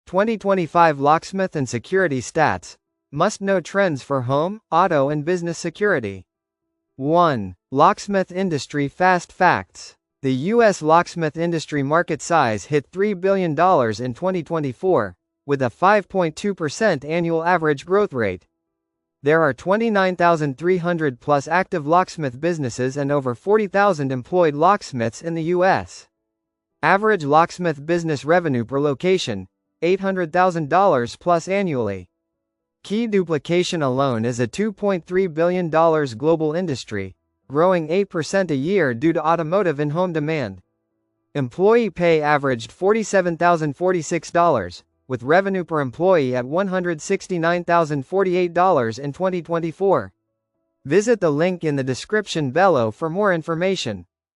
2025 Locksmith and Security Stats. Must-know trends for home, auto and business security. 1. Locksmith Industry Fast Facts. The U.S. locksmith industry market size hit $3 billion in 2024, with a 5.2% annual average growth rate. There are 29,300 plus active locksmith businesses and over 40,000 employed locksmiths in the U.S. Average locksmith business revenue per location, $800,000 plus annually. Key duplication alone is a $2.3 billion global industry, growing 8% a year due to automotive and home demand. Employee pay averaged $47,046, with revenue per employee at $169,048 in 2024. Visit the link in the description below for more information.